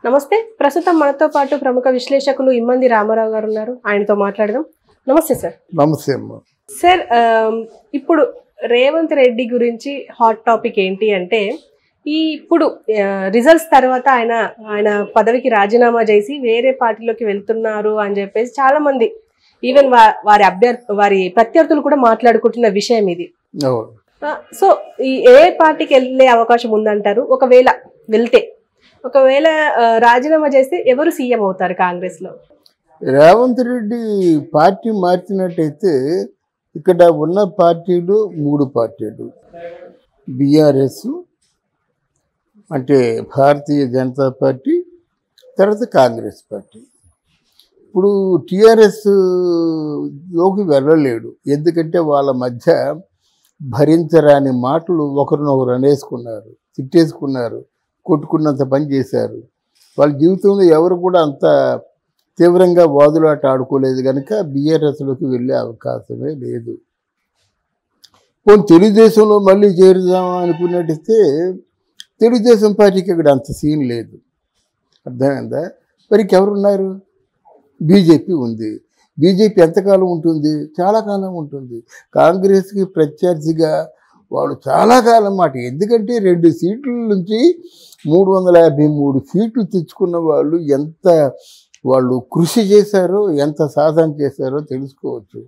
నమస్తే. ప్రస్తుతం మనతో పాటు ప్రముఖ విశ్లేషకులు ఇమ్మంది రామారావు గారు ఉన్నారు. ఆయనతో మాట్లాడదాం. నమస్తే సార్. నమస్తే అమ్మ. సార్, ఇప్పుడు రేవంత్ రెడ్డి గురించి హాట్ టాపిక్ ఏంటి అంటే, ఇప్పుడు రిజల్ట్స్ తర్వాత ఆయన పదవికి రాజీనామా చేసి వేరే పార్టీలోకి వెళ్తున్నారు అని చెప్పేసి చాలా మంది, ఈవెన్ వారి ప్రత్యర్థులు కూడా మాట్లాడుకుంటున్న విషయం ఇది. సో ఏ పార్టీకి వెళ్ళే అవకాశం ఉందంటారు? ఒకవేళ రాజీనామా చేస్తే ఎవరు సీఎం అవుతారు కాంగ్రెస్ లో? రేవంత్ రెడ్డి పార్టీ మార్చినట్టయితే ఇక్కడ ఉన్న పార్టీలు 3 పార్టీలు. బీఆర్ఎస్ అంటే భారతీయ జనతా పార్టీ, తర్వాత కాంగ్రెస్ పార్టీ. ఇప్పుడు టీఆర్ఎస్ లోకి వెళ్ళలేడు, ఎందుకంటే వాళ్ళ మధ్య భరించరాని మాటలు ఒకరినొకరు అనేసుకున్నారు, తిట్టేసుకున్నారు, కొట్టుకున్నంత పని చేశారు. వాళ్ళ జీవితంలో ఎవరు కూడా అంత తీవ్రంగా వాదులాట ఆడుకోలేదు కనుక బీఆర్ఎస్లోకి వెళ్ళే అవకాశమే లేదు. తెలుగుదేశంలో మళ్ళీ చేరుదామా అనుకున్నట్టయితే తెలుగుదేశం పార్టీకి ఇక్కడ అంత సీన్ లేదు. అర్థమైందా? మరి ఎవరున్నారు? బీజేపీ ఉంది. బీజేపీ ఎంతకాలం ఉంటుంది? చాలా కాలం ఉంటుంది. కాంగ్రెస్కి ప్రత్యర్థిగా వాళ్ళు చాలా కాలం మాట. ఎందుకంటే 2 సీట్ల నుంచి 353 సీట్లు తెచ్చుకున్న వాళ్ళు ఎంత వాళ్ళు కృషి చేశారో, ఎంత సాధన చేశారో తెలుసుకోవచ్చు.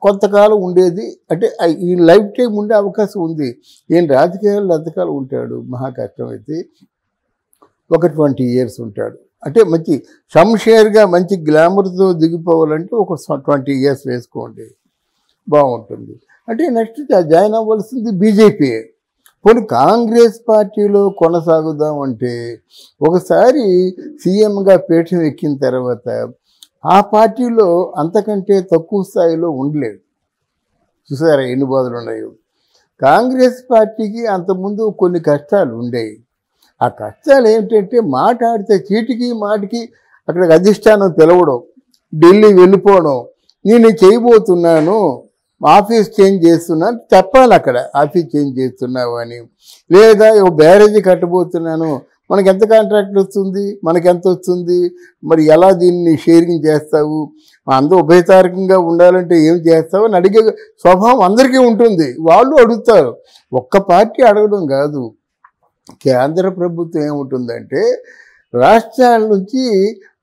కొంతకాలం ఉండేది అంటే ఈ లైఫ్ టైం ఉండే అవకాశం ఉంది. ఈయన రాజకీయాల్లో ఎంతకాలం ఉంటాడు? మహా కష్టమైతే ఒక 20 ఇయర్స్ ఉంటాడు. అంటే మంచి షంషేర్గా మంచి గ్లామర్తో దిగిపోవాలంటే ఒక 20 ఇయర్స్ వేసుకోండి, బాగుంటుంది. అంటే నెక్స్ట్ జాయిన్ అవ్వాల్సింది బీజేపీ. పోనీ కాంగ్రెస్ పార్టీలో కొనసాగుదాం అంటే ఒకసారి సీఎంగా పీఠం ఎక్కిన తర్వాత ఆ పార్టీలో అంతకంటే తక్కువ స్థాయిలో ఉండలేడు. చూసారా ఎన్ని బాధలు ఉన్నాయో. కాంగ్రెస్ పార్టీకి అంతకుముందు కొన్ని కష్టాలు ఉండేవి. ఆ కష్టాలు ఏమిటంటే మాట్లాడితే చీటికి మాటికి అక్కడికి అధిష్టానం పిలవడం, ఢిల్లీ వెళ్ళిపోవడం, నేను చేయబోతున్నాను, ఆఫీస్ చేంజ్ చేస్తున్నాను చెప్పాలి. అక్కడ ఆఫీస్ చేంజ్ చేస్తున్నావు అని, లేదా బ్యారేజీ కట్టబోతున్నాను, మనకి ఎంత కాంట్రాక్ట్ వస్తుంది, మనకెంత వస్తుంది, మరి ఎలా దీన్ని షేరింగ్ చేస్తావు, అందరూ ఉభయతారకంగా ఉండాలంటే ఏం చేస్తావు అని అడిగే స్వభావం అందరికీ ఉంటుంది. వాళ్ళు అడుగుతారు. ఒక్క పార్టీ అడగడం కాదు. కేంద్ర ప్రభుత్వం ఏముంటుందంటే రాష్ట్రాల నుంచి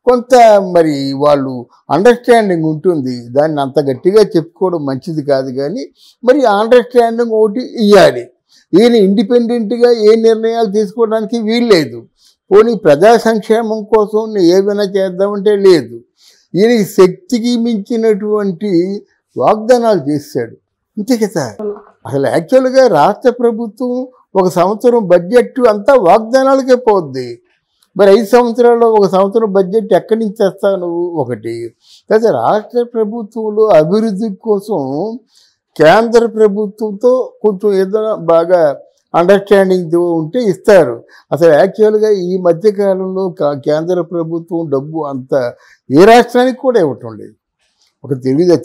కొంత మరి వాళ్ళు అండర్స్టాండింగ్ ఉంటుంది. దాన్ని అంత గట్టిగా చెప్పుకోవడం మంచిది కాదు, కానీ మరి అండర్స్టాండింగ్ ఒకటి ఇవ్వాలి. ఈయన ఇండిపెండెంట్గా ఏ నిర్ణయాలు తీసుకోవడానికి వీల్లేదు. పోనీ ప్రజా సంక్షేమం కోసం ఏమైనా చేద్దామంటే లేదు. ఈయనకి శక్తికి మించినటువంటి వాగ్దానాలు చేశాడు. అంతే కదా. అసలు యాక్చువల్గా రాష్ట్ర ప్రభుత్వం 1 సంవత్సరం బడ్జెట్ అంతా వాగ్దానాలకే పోద్ది. మరి 5 సంవత్సరాల్లో 1 సంవత్సరం బడ్జెట్ ఎక్కడి నుంచి తెస్తావు నువ్వు? ఒకటి. అయితే రాష్ట్ర ప్రభుత్వంలో అభివృద్ధి కోసం కేంద్ర ప్రభుత్వంతో కొంచెం ఏదైనా బాగా అండర్స్టాండింగ్ ఉంటే ఇస్తారు. అసలు యాక్చువల్గా ఈ మధ్యకాలంలో కేంద్ర ప్రభుత్వం డబ్బు అంత ఏ రాష్ట్రానికి కూడా ఇవ్వటం లేదు. ఒక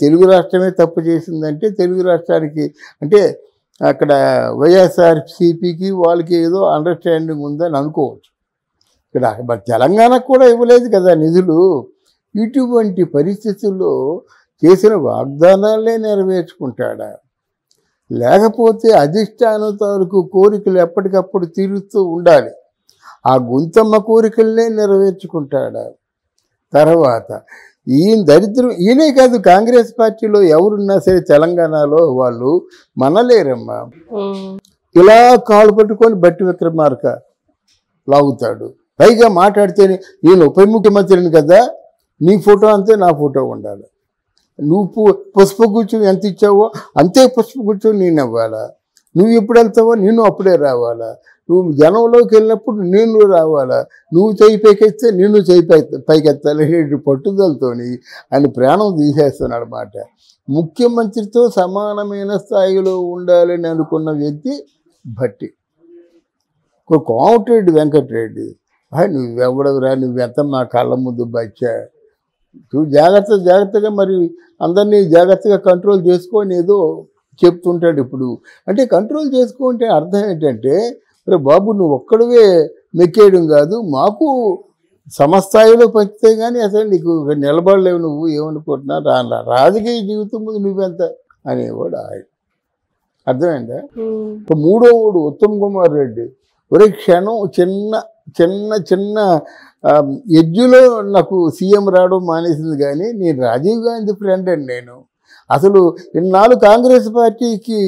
తెలుగు రాష్ట్రమే తప్పు చేసిందంటే తెలుగు రాష్ట్రానికి అంటే అక్కడ వైఎస్ఆర్సీపీకి వాళ్ళకి ఏదో అండర్స్టాండింగ్ ఉందని అనుకోవచ్చు. ఇక్కడ మరి తెలంగాణకు కూడా ఇవ్వలేదు కదా నిధులు. ఇటువంటి పరిస్థితుల్లో చేసిన వాగ్దానాలే నెరవేర్చుకుంటాడా? లేకపోతే అధిష్టానం తాలూకు కోరికలు ఎప్పటికప్పుడు తీరుస్తూ ఉండాలి. ఆ గుంతమ్మ కోరికలనే నెరవేర్చుకుంటాడా? తర్వాత ఈయన దరిద్రం ఈయనే కాదు, కాంగ్రెస్ పార్టీలో ఎవరున్నా సరే తెలంగాణలో వాళ్ళు మనలేరమ్మా. ఇలా కాలు పట్టుకొని బట్టి విక్రమార్క లాగుతాడు. పైగా మాట్లాడితేనే నేను ఉప ముఖ్యమంత్రిని కదా, నీ ఫోటో అంతే నా ఫోటో ఉండాలి, నువ్వు పుష్పగుచ్చం ఎంత ఇచ్చావో అంతే పుష్పగుచ్చం నేను ఇవ్వాలా, నువ్వు ఎప్పుడు వెళ్తావో నేను అప్పుడే రావాలా, నువ్వు జనంలోకి వెళ్ళినప్పుడు నేను రావాలా, నువ్వు చేయి పైకెత్తే నేను చేయి పైకెత్తాలి పట్టుదలతోని ఆయన ప్రాణం తీసేస్తున్నాడు అన్నమాట. ముఖ్యమంత్రితో సమానమైన స్థాయిలో ఉండాలని అనుకున్న వ్యక్తి భట్టి. కోమటిరెడ్డి వెంకటరెడ్డి, నువ్వెవడవురా, నువ్వెంత మా కళ్ళ ముందు బచ్చా, నువ్వు జాగ్రత్తగా మరి అందరినీ జాగ్రత్తగా కంట్రోల్ చేసుకొని ఏదో చెప్తుంటాడు. ఇప్పుడు అంటే కంట్రోల్ చేసుకుంటే అర్థం ఏంటంటే, రే బాబు నువ్వు ఒక్కడవే మెక్కేయడం కాదు, మాకు సమస్థాయిలో పంచితే కానీ అసలు నీకు నిలబడలేవు, నువ్వు ఏమనుకుంటున్నా రాజకీయ జీవితం ముందు నువ్వెంత అనేవాడు ఆయన. అర్థమైందా? మూడో వాడు ఉత్తమ్ కుమార్ రెడ్డి, ఒరే క్షణం చిన్న చిన్న చిన్న ఎడ్జ్లో నాకు సీఎం రావడం మానేసింది, కానీ నేను రాజీవ్ గాంధీ ఫ్రెండ్ అండి. నేను అసలు ఇన్నాళ్ళు కాంగ్రెస్ పార్టీకి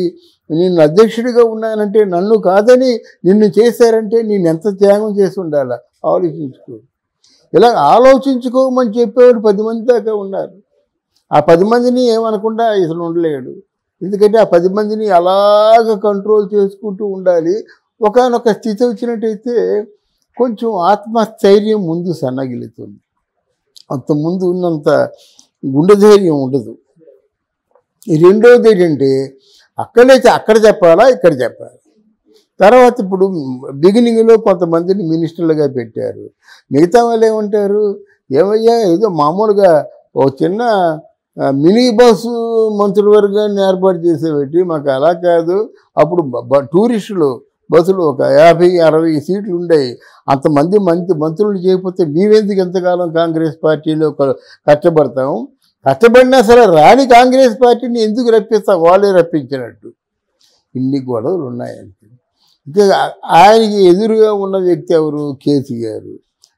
నేను అధ్యక్షుడిగా ఉన్నానంటే నన్ను కాదని నిన్ను చేశారంటే నేను ఎంత త్యాగం చేసి ఉండాలా ఆలోచించుకో. ఇలా ఆలోచించుకోమని చెప్పేవాడు 10 మంది దాకా ఉన్నారు. ఆ 10 మందిని ఏమనకుండా ఇతను ఉండలేడు. ఎందుకంటే ఆ 10 మందిని అలాగ కంట్రోల్ చేసుకుంటూ ఉండాలి. ఒకానొక స్థితి వచ్చినట్టయితే కొంచెం ఆత్మస్థైర్యం ముందు సన్నగిలుతుంది. అంత ముందు ఉన్నంత గుండె ధైర్యం ఉండదు. రెండోది ఏంటంటే అక్కడ చెప్పాలా, ఇక్కడ చెప్పాలి. తర్వాత ఇప్పుడు బిగినింగ్లో కొంతమందిని మినిస్టర్లుగా పెట్టారు. మిగతా వాళ్ళు ఏమంటారు, ఏమయ్యా ఏదో మామూలుగా ఓ చిన్న మినీ బస్సు మంత్రివర్గాన్ని ఏర్పాటు చేసేబెట్టి, మాకు అలా కాదు, అప్పుడు టూరిస్టులు బస్సులు ఒక 50-60 సీట్లు ఉండేవి, అంతమంది మంత్రులు చేయకపోతే మేమెందుకు ఎంతకాలం కాంగ్రెస్ పార్టీలో కష్టపడతాము, కష్టపడినా సరే రాని కాంగ్రెస్ పార్టీని ఎందుకు రప్పిస్తాం, వాళ్ళే రప్పించినట్టు. ఇన్ని గొడవలు ఉన్నాయంటే ఇంకా ఆయనకి ఎదురుగా ఉన్న వ్యక్తి ఎవరు, కేసీఆర్,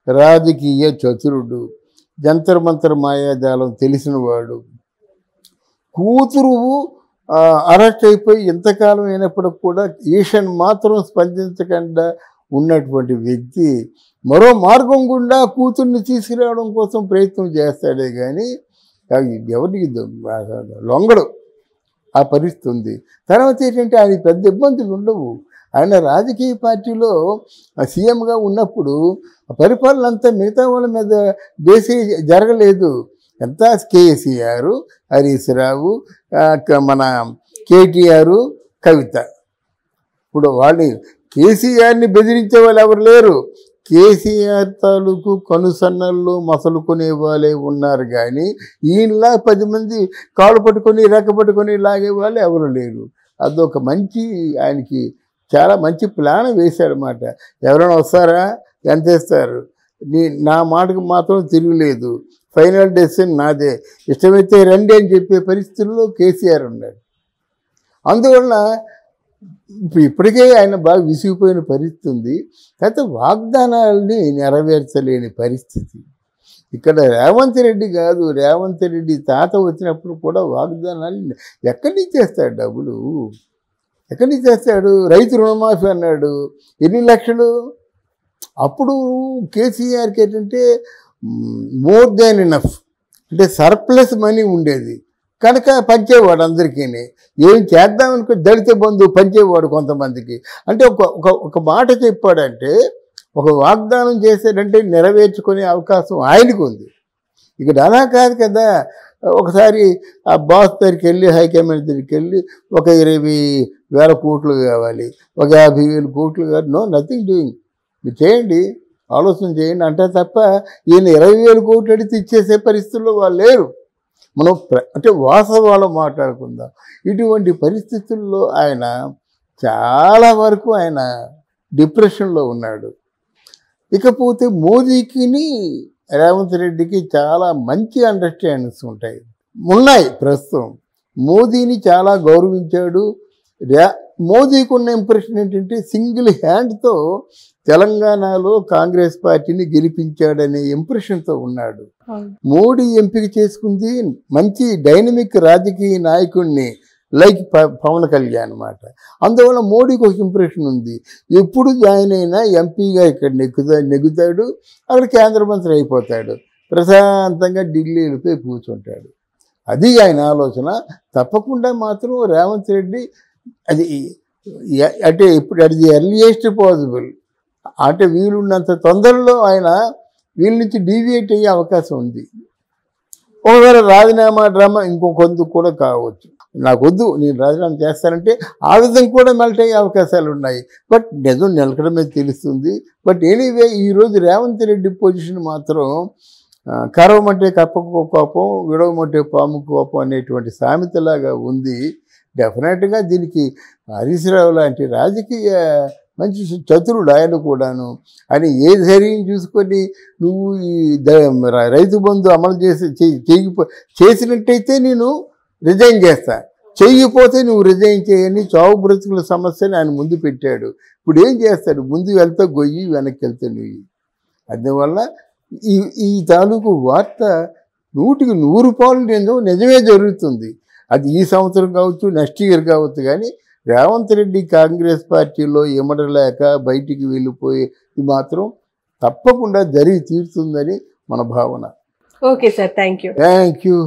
రాజకీయ చతురుడు, జంతర్ మంతర్ మాయాజాలం తెలిసినవాడు, కూతురు అరెస్ట్ అయిపోయి ఎంతకాలం అయినప్పటికి కూడా ఈషన్ మాత్రం స్పందించకుండా ఉన్నటువంటి వ్యక్తి మరో మార్గం గుండా కూతుర్ని తీసుకురావడం కోసం ప్రయత్నం చేస్తాడే కానీ ఎవరికి లొంగడు. ఆ పరిస్థితి ఉంది. తర్వాత ఏంటంటే ఆయన పెద్ద ఇబ్బందులు ఉండవు. ఆయన రాజకీయ పార్టీలో సీఎంగా ఉన్నప్పుడు పరిపాలన అంతా మిగతా వాళ్ళ మీద బేసి జరగలేదు. ఎంత కేసీఆర్, హరీష్ రావు, మన కేటీఆర్, కవిత. ఇప్పుడు వాళ్ళు కేసీఆర్ని బెదిరించే వాళ్ళు ఎవరు లేరు. కేసీఆర్ తాలూకు కనుసన్నల్లో మసలుకునే వాళ్ళే ఉన్నారు, కానీ ఈయనలా 10 మంది కాళ్ళు పట్టుకొని రెక్క పట్టుకొని లాగే వాళ్ళు ఎవరు లేరు. అదొక మంచి ఆయనకి చాలా మంచి ప్లాన్ వేశారన్నమాట. ఎవరైనా వస్తారా, ఎంత ఇస్తారు, నా మాటకు మాత్రం తిరుగులేదు, ఫైనల్ డెసిషన్ నాదే, ఇష్టమైతే రండి అని చెప్పే పరిస్థితుల్లో కేసీఆర్ ఉన్నాడు. అందువలన ఇప్పటికే ఆయన బాగా విసిగిపోయిన పరిస్థితి ఉంది. అయితే వాగ్దానాలని నెరవేర్చలేని పరిస్థితి. ఇక్కడ రేవంత్ రెడ్డి కాదు, రేవంత్ రెడ్డి తాత వచ్చినప్పుడు కూడా వాగ్దానాలు ఎక్కడి నుంచి చేస్తాడు, డబ్బులు ఎక్కడి నుంచి చేస్తాడు. రైతు రుణమాఫీ అన్నాడు, ఎన్ని లక్షలు. అప్పుడు కేసీఆర్కి ఏంటంటే మోర్ దాన్ ఇనఫ్, అంటే సర్ప్లస్ మనీ ఉండేది కనుక పంచేవాడు అందరికీ. ఏం చేద్దామనుకో దళిత బంధువు పంచేవాడు కొంతమందికి. అంటే ఒక మాట చెప్పాడంటే, ఒక వాగ్దానం చేశాడంటే నెరవేర్చుకునే అవకాశం ఆయనకు ఉంది. ఇక్కడ అలా కాదు కదా. ఒకసారి ఆ బాస్ దగ్గరికి వెళ్ళి, హైకమాండ్ దగ్గరికి వెళ్ళి ఒక 20,000 కోట్లు కావాలి, ఒక 50,000 కోట్లు కావాలి, నో నథింగ్ డూయింగ్, మీరు చేయండి, ఆలోచన చేయండి అంటే తప్ప ఈయన 20,000 కోట్లు అడిగితే ఇచ్చేసే పరిస్థితుల్లో వాళ్ళు లేరు. మనం అంటే వాస్తవాలు మాట్లాడుకుందాం. ఇటువంటి పరిస్థితుల్లో ఆయన చాలా వరకు ఆయన డిప్రెషన్లో ఉన్నాడు. ఇకపోతే మోదీకి రేవంత్ రెడ్డికి చాలా మంచి అండర్స్టాండింగ్స్ ఉన్నాయి ప్రస్తుతం. మోదీని చాలా గౌరవించాడు. మోదీకి ఉన్న ఇంప్రెషన్ ఏంటంటే సింగిల్ హ్యాండ్తో తెలంగాణలో కాంగ్రెస్ పార్టీని గెలిపించాడనే ఇంప్రెషన్తో ఉన్నాడు. మోడీ ఎంపిక చేసుకుంది మంచి డైనమిక్ రాజకీయ నాయకుడిని, లైక్ పవన్ కళ్యాణ్ అన్నమాట. అందువల్ల మోడీకి ఒక ఇంప్రెషన్ ఉంది. ఎప్పుడు జాయిన్ అయినా ఎంపీగా ఇక్కడ నెగ్గుతాడు, అక్కడ కేంద్ర మంత్రి అయిపోతాడు, ప్రశాంతంగా ఢిల్లీ వెళ్ళిపోయి కూర్చుంటాడు. అది ఆయన ఆలోచన. తప్పకుండా మాత్రం రేవంత్ రెడ్డి అది అంటే ఇప్పుడు అది ఎర్లియెస్ట్ పాసిబుల్, అంటే వీలున్నంత తొందరలో ఆయన వీళ్ళ నుంచి డీవియేట్ అయ్యే అవకాశం ఉంది. ఒకవేళ రాజీనామా డ్రామా ఇంకొందుకు కూడా కావచ్చు. నాకు వద్దు, నేను రాజీనామా చేస్తానంటే ఆ విధంగా కూడా మెల్ట్ అయ్యే అవకాశాలు ఉన్నాయి. బట్ నిజం నిలకడమే తెలుస్తుంది. బట్ ఎనీవే ఈరోజు రేవంత్ రెడ్డి పొజిషన్ మాత్రం కరవమంటే కప్పకు కోపం, విడవమంటే పాము కోపం అనేటువంటి సామెతలాగా ఉంది. డెఫినెట్గా దీనికి హరీష్ రావు లాంటి రాజకీయ మంచి చతురుడు ఆయన కూడాను. అని ఏ ధైర్యం చూసుకొని నువ్వు ఈ రైతు బంధు అమలు చేసినట్టయితే నేను రిజైన్ చేస్తా, చెయ్యిపోతే నువ్వు రిజైన్ చేయని చావు బ్రతుకుల సమస్యని ఆయన ముందు పెట్టాడు. ఇప్పుడు ఏం చేస్తాడు? ముందు వెళ్తా గొయ్యి, వెనక్కి వెళ్తా నువ్వు. అందువల్ల ఈ తాలూకు వార్త 100కి 100 నిజమే జరుగుతుంది. అది ఈ సంవత్సరం కావచ్చు, నెక్స్ట్ ఇయర్ కావచ్చు. కానీ రేవంత్ రెడ్డి కాంగ్రెస్ పార్టీలో ఇమడలేక బయటికి వెళ్ళిపోయేది మాత్రం తప్పకుండా జరిగి తీరుతుందని మన భావన. Okay sir, thank you. Thank you.